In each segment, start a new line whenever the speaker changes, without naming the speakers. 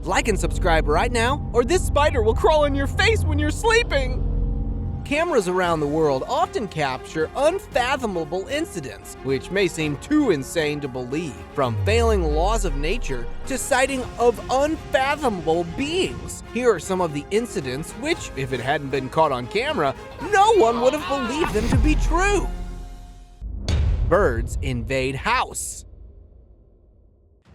Like and subscribe right now, or this spider will crawl in your face when you're sleeping! Cameras around the world often capture unfathomable incidents, which may seem too insane to believe, from failing laws of nature to sighting of unfathomable beings. Here are some of the incidents which, if it hadn't been caught on camera, no one would have believed them to be true. Birds invade house.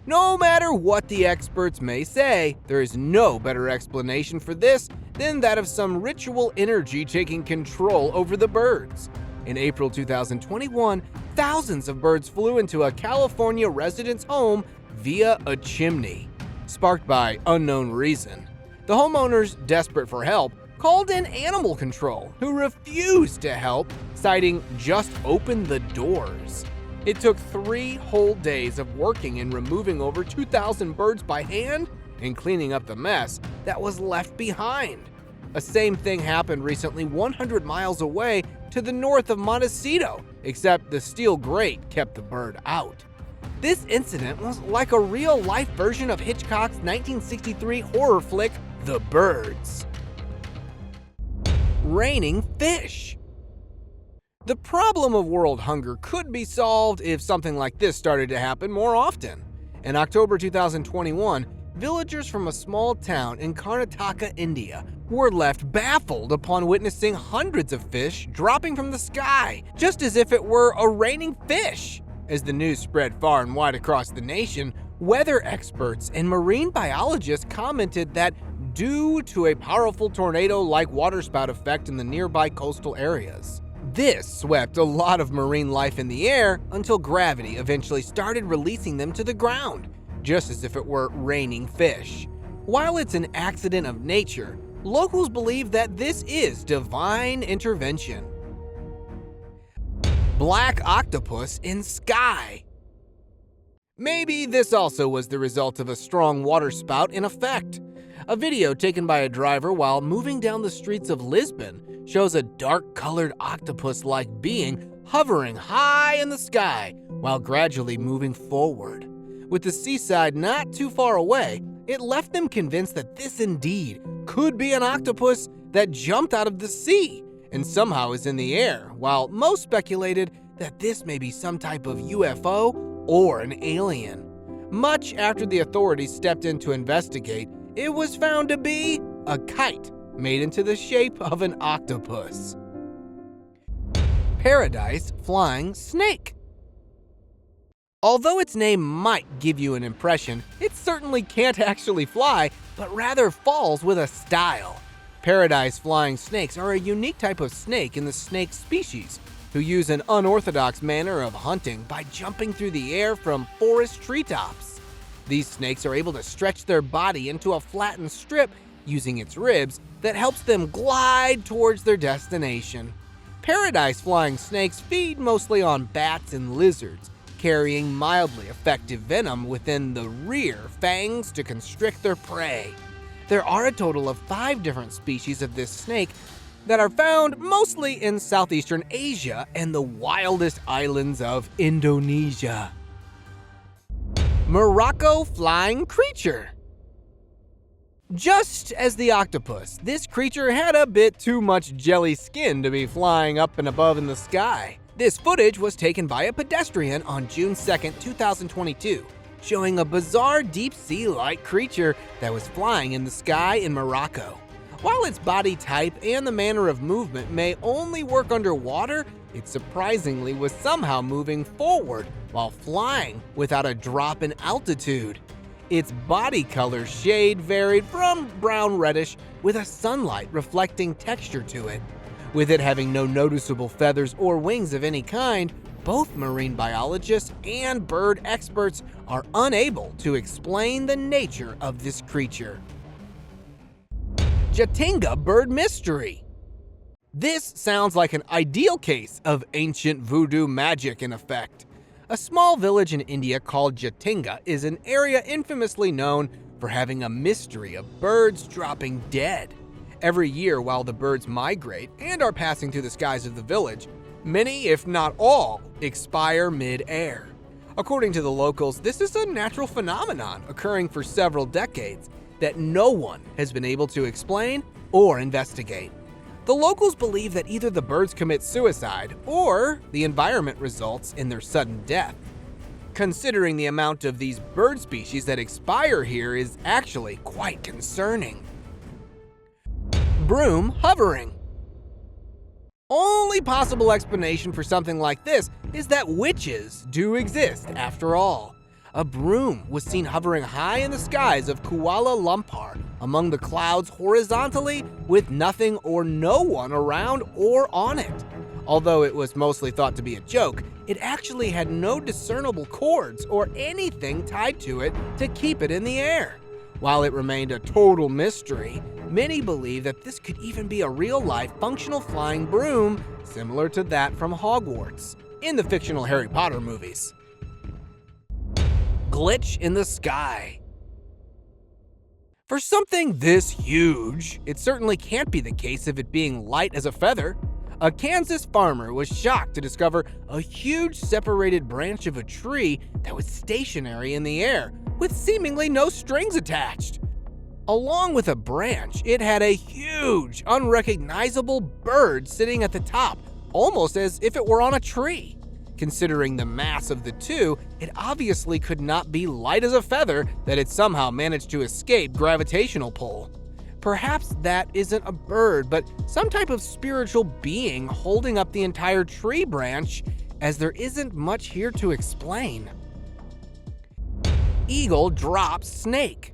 No matter what the experts may say, there is no better explanation for this than that of some ritual energy taking control over the birds. In April 2021, thousands of birds flew into a California resident's home via a chimney, sparked by unknown reason. The homeowners, desperate for help, called in animal control, who refused to help, citing "just open the doors." It took 3 whole days of working and removing over 2,000 birds by hand and cleaning up the mess that was left behind. A same thing happened recently 100 miles away to the north of Montecito, except the steel grate kept the bird out. This incident was like a real-life version of Hitchcock's 1963 horror flick, The Birds. Raining fish. The problem of world hunger could be solved if something like this started to happen more often. In October 2021, villagers from a small town in Karnataka, India, were left baffled upon witnessing hundreds of fish dropping from the sky, just as if it were a raining fish. As the news spread far and wide across the nation, weather experts and marine biologists commented that due to a powerful tornado-like waterspout effect in the nearby coastal areas, this swept a lot of marine life in the air until gravity eventually started releasing them to the ground, just as if it were raining fish. While it's an accident of nature, locals believe that this is divine intervention. Black octopus in sky. Maybe this also was the result of a strong waterspout in effect. A video taken by a driver while moving down the streets of Lisbon shows a dark-colored octopus-like being hovering high in the sky while gradually moving forward. With the seaside not too far away, it left them convinced that this indeed could be an octopus that jumped out of the sea and somehow is in the air, while most speculated that this may be some type of UFO or an alien. Much after the authorities stepped in to investigate, it was found to be a kite made into the shape of an octopus. Paradise flying snake. Although its name might give you an impression, it certainly can't actually fly, but rather falls with a style. Paradise flying snakes are a unique type of snake in the snake species, who use an unorthodox manner of hunting by jumping through the air from forest treetops. These snakes are able to stretch their body into a flattened strip using its ribs that helps them glide towards their destination. Paradise flying snakes feed mostly on bats and lizards, carrying mildly effective venom within the rear fangs to constrict their prey. There are a total of 5 different species of this snake that are found mostly in Southeastern Asia and the wildest islands of Indonesia. Morocco flying creature. Just as the octopus, this creature had a bit too much jelly skin to be flying up and above in the sky. This footage was taken by a pedestrian on June 2nd, 2022, showing a bizarre deep-sea-like creature that was flying in the sky in Morocco. While its body type and the manner of movement may only work underwater, it surprisingly was somehow moving forward while flying without a drop in altitude. Its body color shade varied from brown-reddish with a sunlight reflecting texture to it. With it having no noticeable feathers or wings of any kind, both marine biologists and bird experts are unable to explain the nature of this creature. JATINGA bird mystery. This sounds like an ideal case of ancient voodoo magic in effect. A small village in India called JATINGA is an area infamously known for having a mystery of birds dropping dead. Every year while the birds migrate and are passing through the skies of the village, many, if not all, expire mid-air. According to the locals, this is a natural phenomenon occurring for several decades that no one has been able to explain or investigate. The locals believe that either the birds commit suicide or the environment results in their sudden death. Considering the amount of these bird species that expire here is actually quite concerning. Broom hovering. Only possible explanation for something like this is that witches do exist after all. A broom was seen hovering high in the skies of Kuala Lumpur among the clouds horizontally with nothing or no one around or on it. Although it was mostly thought to be a joke, it actually had no discernible cords or anything tied to it to keep it in the air. While it remained a total mystery, many believe that this could even be a real-life functional flying broom similar to that from Hogwarts in the fictional Harry Potter movies. Glitch in the sky. For something this huge, it certainly can't be the case of it being light as a feather. A Kansas farmer was shocked to discover a huge separated branch of a tree that was stationary in the air with seemingly no strings attached. Along with a branch, it had a huge, unrecognizable bird sitting at the top, almost as if it were on a tree. Considering the mass of the two, it obviously could not be light as a feather that it somehow managed to escape gravitational pull. Perhaps that isn't a bird, but some type of spiritual being holding up the entire tree branch, as there isn't much here to explain. Eagle drops snake.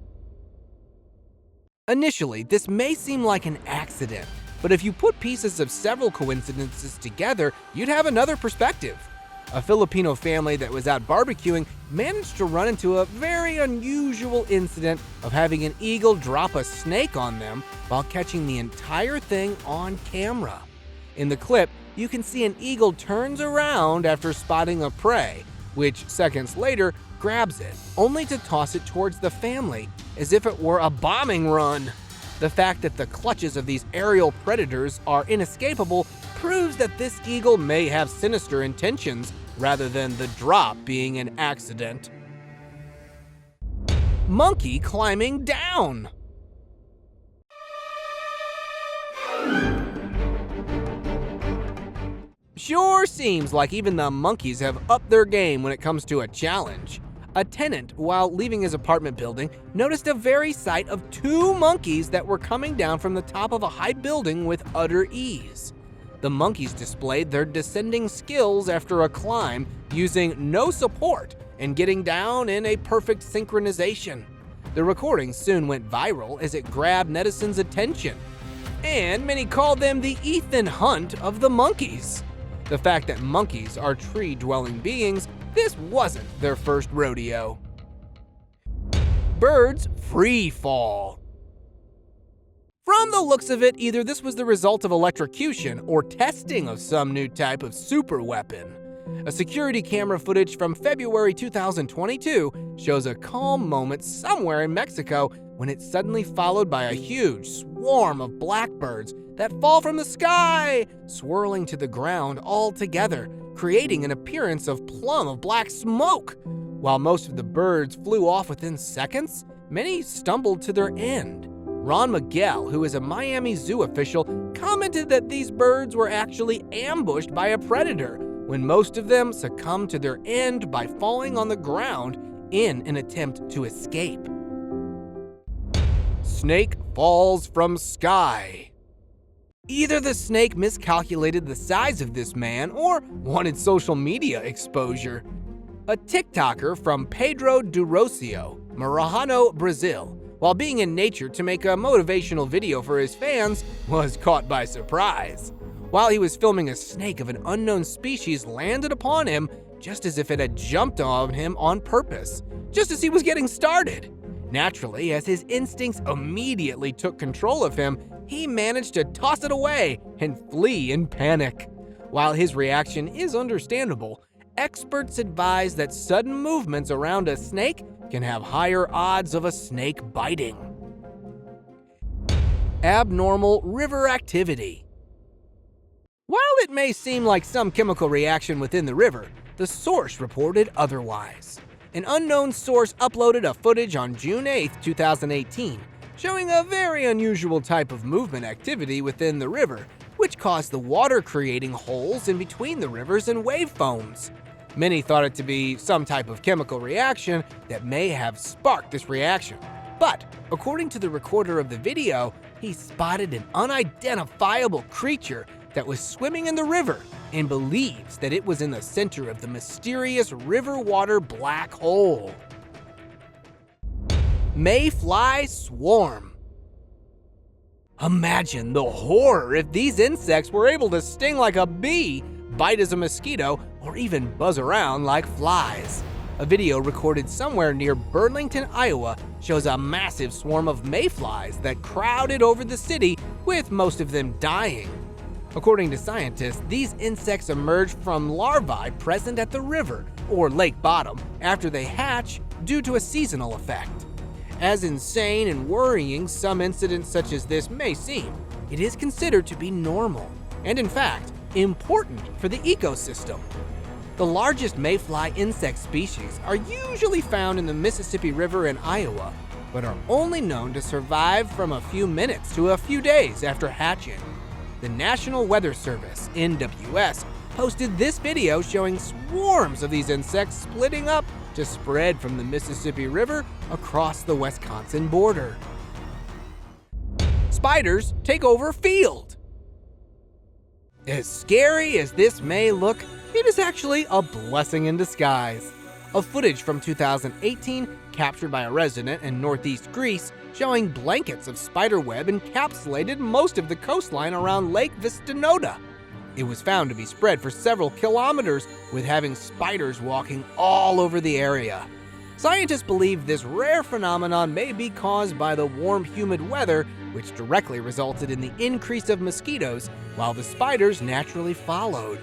Initially, this may seem like an accident, but if you put pieces of several coincidences together, you'd have another perspective. A Filipino family that was out barbecuing managed to run into a very unusual incident of having an eagle drop a snake on them while catching the entire thing on camera. In the clip, you can see an eagle turns around after spotting a prey, which seconds later grabs it, only to toss it towards the family as if it were a bombing run. The fact that the clutches of these aerial predators are inescapable proves that this eagle may have sinister intentions rather than the drop being an accident. Monkey climbing down. Sure seems like even the monkeys have upped their game when it comes to a challenge. A tenant, while leaving his apartment building, noticed a very sight of two monkeys that were coming down from the top of a high building with utter ease. The monkeys displayed their descending skills after a climb, using no support and getting down in a perfect synchronization. The recording soon went viral as it grabbed netizens' attention, and many called them the Ethan Hunt of the monkeys. The fact that monkeys are tree-dwelling beings, this wasn't their first rodeo. Birds free fall. From the looks of it, either this was the result of electrocution or testing of some new type of super weapon. A security camera footage from February 2022 shows a calm moment somewhere in Mexico when it's suddenly followed by a huge swarm of blackbirds that fall from the sky, swirling to the ground all together, creating an appearance of plum of black smoke. While most of the birds flew off within seconds, many stumbled to their end. Ron Miguel, who is a Miami Zoo official, commented that these birds were actually ambushed by a predator when most of them succumbed to their end by falling on the ground in an attempt to escape. Snake falls from sky. Either the snake miscalculated the size of this man or wanted social media exposure. A TikToker from Pedro do Rocio, Maranhão, Brazil, while being in nature to make a motivational video for his fans, was caught by surprise. While he was filming, a snake of an unknown species landed upon him just as if it had jumped on him on purpose, just as he was getting started. Naturally, as his instincts immediately took control of him, he managed to toss it away and flee in panic. While his reaction is understandable, experts advise that sudden movements around a snake can have higher odds of a snake biting. Abnormal river activity. While it may seem like some chemical reaction within the river, the source reported otherwise. An unknown source uploaded a footage on June 8, 2018, showing a very unusual type of movement activity within the river, which caused the water creating holes in between the rivers and wave foams. Many thought it to be some type of chemical reaction that may have sparked this reaction. But, according to the recorder of the video, he spotted an unidentifiable creature that was swimming in the river and believes that it was in the center of the mysterious river water black hole. Mayfly swarm. Imagine the horror if these insects were able to sting like a bee, bite as a mosquito, or even buzz around like flies. A video recorded somewhere near Burlington, Iowa, shows a massive swarm of mayflies that crowded over the city, with most of them dying. According to scientists, these insects emerge from larvae present at the river or lake bottom after they hatch due to a seasonal effect. As insane and worrying some incidents such as this may seem, it is considered to be normal and, in fact, important for the ecosystem. The largest mayfly insect species are usually found in the Mississippi River in Iowa, but are only known to survive from a few minutes to a few days after hatching. The National Weather Service, NWS, posted this video showing swarms of these insects splitting up to spread from the Mississippi River across the Wisconsin border. Spiders take over field. As scary as this may look, it is actually a blessing in disguise. A footage from 2018 captured by a resident in northeast Greece showing blankets of spiderweb encapsulated most of the coastline around Lake Vistinoda. It was found to be spread for several kilometers, with having spiders walking all over the area. Scientists believe this rare phenomenon may be caused by the warm, humid weather, which directly resulted in the increase of mosquitoes, while the spiders naturally followed.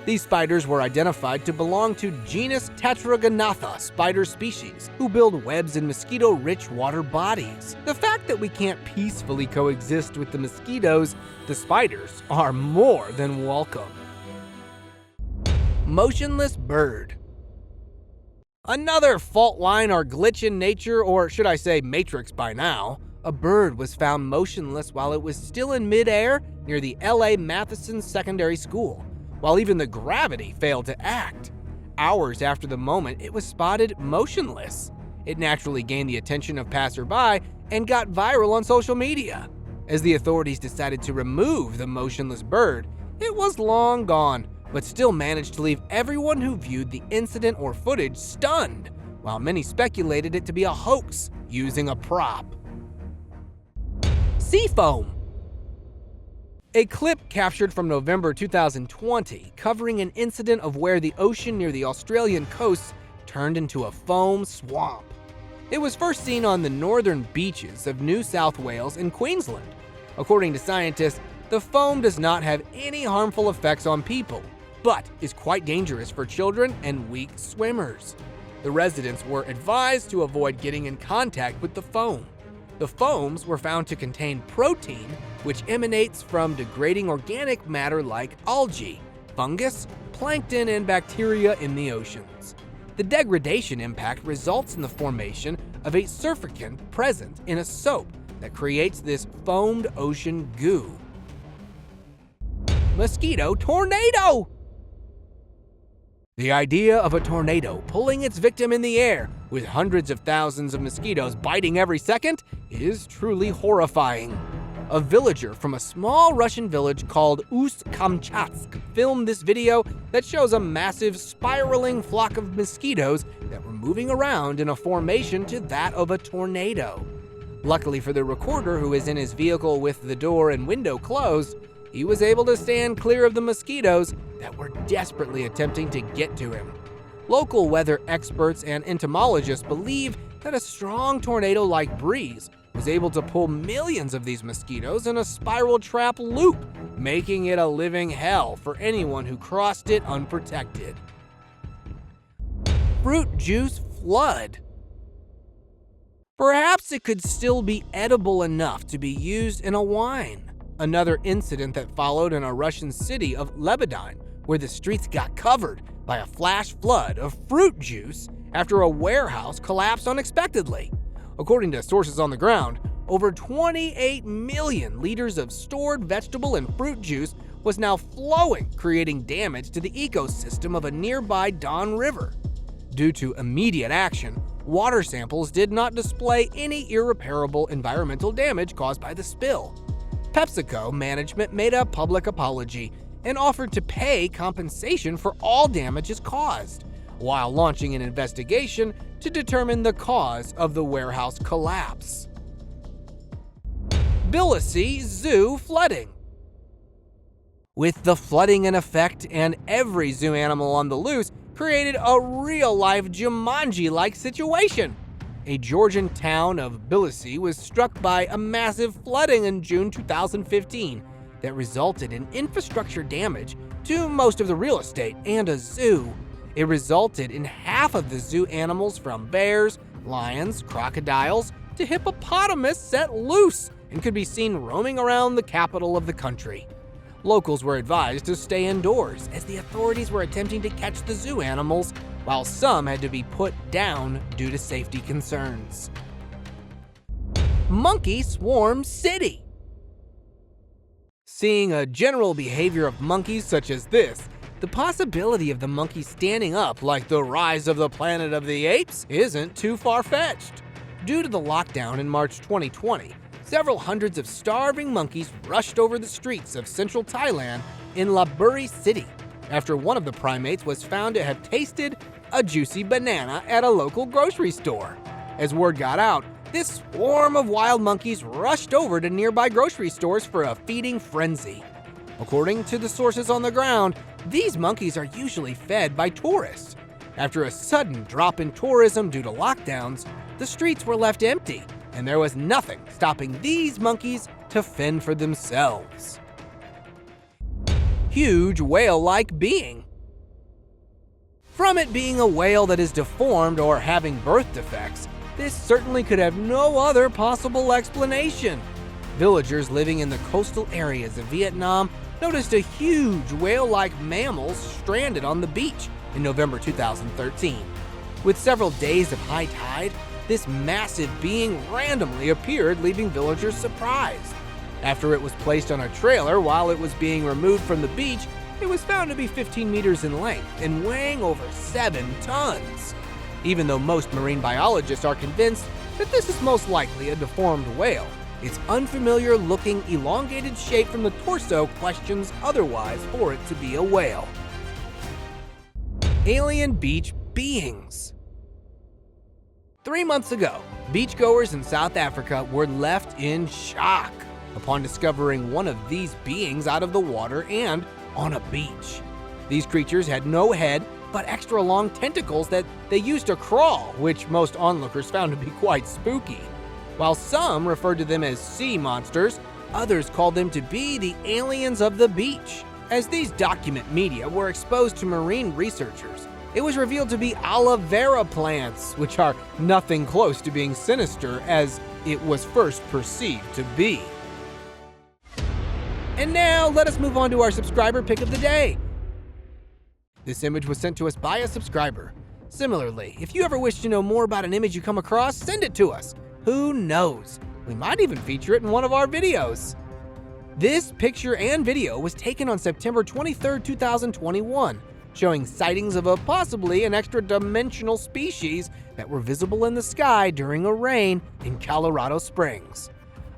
These spiders were identified to belong to genus Tetragonatha spider species, who build webs in mosquito-rich water bodies. The fact that we can't peacefully coexist with the mosquitoes, the spiders are more than welcome. Motionless bird. Another fault line or glitch in nature, or should I say matrix by now. A bird was found motionless while it was still in midair near the LA Matheson Secondary School, while even the gravity failed to act. Hours after the moment, it was spotted motionless. It naturally gained the attention of passersby and got viral on social media. As the authorities decided to remove the motionless bird, it was long gone, but still managed to leave everyone who viewed the incident or footage stunned, while many speculated it to be a hoax using a prop. Sea foam. A clip captured from November 2020 covering an incident of where the ocean near the Australian coast turned into a foam swamp. It was first seen on the northern beaches of New South Wales and Queensland. According to scientists, the foam does not have any harmful effects on people, but is quite dangerous for children and weak swimmers. The residents were advised to avoid getting in contact with the foam. The foams were found to contain protein, which emanates from degrading organic matter like algae, fungus, plankton, and bacteria in the oceans. The degradation impact results in the formation of a surfactant present in a soap that creates this foamed ocean goo. Mosquito tornado! The idea of a tornado pulling its victim in the air with hundreds of thousands of mosquitoes biting every second is truly horrifying. A villager from a small Russian village called Ust-Kamchatsk filmed this video that shows a massive spiraling flock of mosquitoes that were moving around in a formation to that of a tornado. Luckily for the recorder, who is in his vehicle with the door and window closed, he was able to stand clear of the mosquitoes that were desperately attempting to get to him. Local weather experts and entomologists believe that a strong tornado-like breeze was able to pull millions of these mosquitoes in a spiral trap loop, making it a living hell for anyone who crossed it unprotected. Fruit juice flood. Perhaps it could still be edible enough to be used in a wine. Another incident that followed in a Russian city of Lebanon, where the streets got covered by a flash flood of fruit juice after a warehouse collapsed unexpectedly. According to sources on the ground, over 28 million liters of stored vegetable and fruit juice was now flowing, creating damage to the ecosystem of a nearby Don River. Due to immediate action, water samples did not display any irreparable environmental damage caused by the spill. PepsiCo management made a public apology and offered to pay compensation for all damages caused, while launching an investigation to determine the cause of the warehouse collapse. TBILISI Zoo flooding. With the flooding in effect and every zoo animal on the loose, created a real-life Jumanji-like situation. A Georgian town of Tbilisi was struck by a massive flooding in June 2015 that resulted in infrastructure damage to most of the real estate and a zoo. It resulted in half of the zoo animals, from bears, lions, crocodiles, to hippopotamus, set loose and could be seen roaming around the capital of the country. Locals were advised to stay indoors as the authorities were attempting to catch the zoo animals, while some had to be put down due to safety concerns. Monkey Swarm City. Seeing a general behavior of monkeys such as this, the possibility of the monkey standing up like the Rise of the Planet of the Apes isn't too far-fetched. Due to the lockdown in March 2020, several hundreds of starving monkeys rushed over the streets of central Thailand in Lopburi City after one of the primates was found to have tasted a juicy banana at a local grocery store. As word got out, this swarm of wild monkeys rushed over to nearby grocery stores for a feeding frenzy. According to the sources on the ground, these monkeys are usually fed by tourists. After a sudden drop in tourism due to lockdowns, the streets were left empty, and there was nothing stopping these monkeys to fend for themselves. Huge whale-like being. From it being a whale that is deformed or having birth defects, this certainly could have no other possible explanation. Villagers living in the coastal areas of Vietnam noticed a huge whale-like mammal stranded on the beach in November 2013. With several days of high tide, this massive being randomly appeared, leaving villagers surprised. After it was placed on a trailer while it was being removed from the beach, it was found to be 15 meters in length and weighing over 7 tons. Even though most marine biologists are convinced that this is most likely a deformed whale, its unfamiliar-looking elongated shape from the torso questions otherwise for it to be a whale. Alien beach beings. 3 months ago, beachgoers in South Africa were left in shock upon discovering one of these beings out of the water and on a beach. These creatures had no head, but extra long tentacles that they used to crawl, which most onlookers found to be quite spooky. While some referred to them as sea monsters, others called them to be the aliens of the beach. As these document media were exposed to marine researchers, it was revealed to be aloe vera plants, which are nothing close to being sinister as it was first perceived to be. And now, let us move on to our subscriber pick of the day. This image was sent to us by a subscriber. Similarly, if you ever wish to know more about an image you come across, send it to us. Who knows? We might even feature it in one of our videos. This picture and video was taken on September 23, 2021, showing sightings of a possibly an extra-dimensional species that were visible in the sky during a rain in Colorado Springs.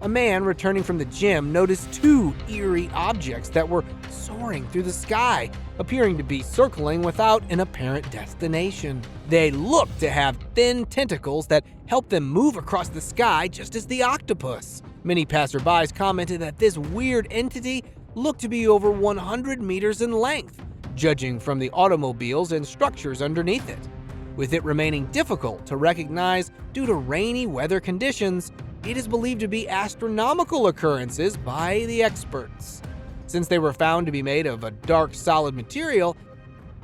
A man returning from the gym noticed 2 eerie objects that were soaring through the sky, appearing to be circling without an apparent destination. They looked to have thin tentacles that helped them move across the sky just as the octopus. Many passerbys commented that this weird entity looked to be over 100 meters in length, judging from the automobiles and structures underneath it. With it remaining difficult to recognize due to rainy weather conditions, it is believed to be astronomical occurrences by the experts. Since they were found to be made of a dark, solid material,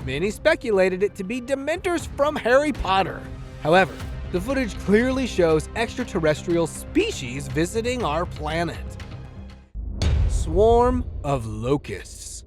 many speculated it to be Dementors from Harry Potter. However, the footage clearly shows extraterrestrial species visiting our planet. Swarm of locusts.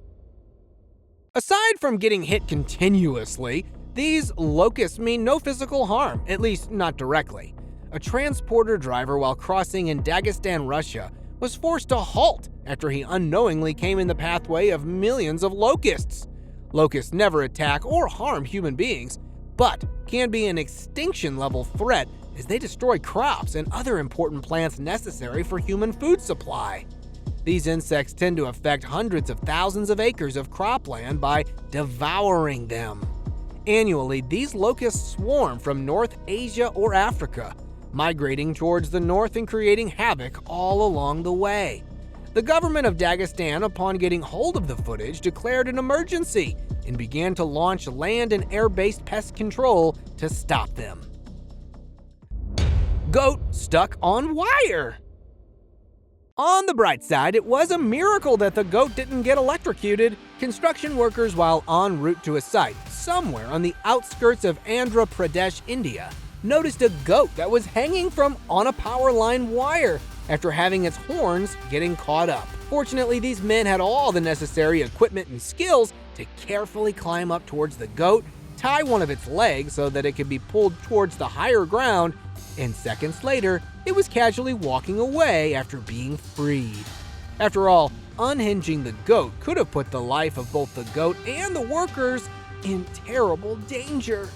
Aside from getting hit continuously, these locusts mean no physical harm, at least not directly. a transporter driver while crossing in Dagestan, Russia, was forced to halt after he unknowingly came in the pathway of millions of locusts. Locusts never attack or harm human beings, but can be an extinction-level threat as they destroy crops and other important plants necessary for human food supply. These insects tend to affect hundreds of thousands of acres of cropland by devouring them. Annually, these locusts swarm from North Asia or Africa, migrating towards the north and creating havoc all along the way. The government of Dagestan, upon getting hold of the footage, declared an emergency and began to launch land and air-based pest control to stop them. Goat stuck on wire. On the bright side, it was a miracle that the goat didn't get electrocuted. Construction workers, while en route to a site somewhere on the outskirts of Andhra Pradesh, India, noticed a goat that was hanging from on a power line wire after having its horns getting caught up. Fortunately, these men had all the necessary equipment and skills to carefully climb up towards the goat, tie one of its legs so that it could be pulled towards the higher ground, and seconds later, it was casually walking away after being freed. After all, unhinging the goat could have put the life of both the goat and the workers in terrible danger.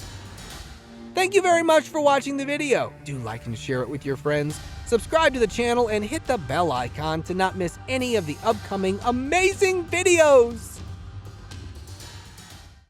Thank you very much for watching the video. Do like and share it with your friends. Subscribe to the channel and hit the bell icon to not miss any of the upcoming amazing videos.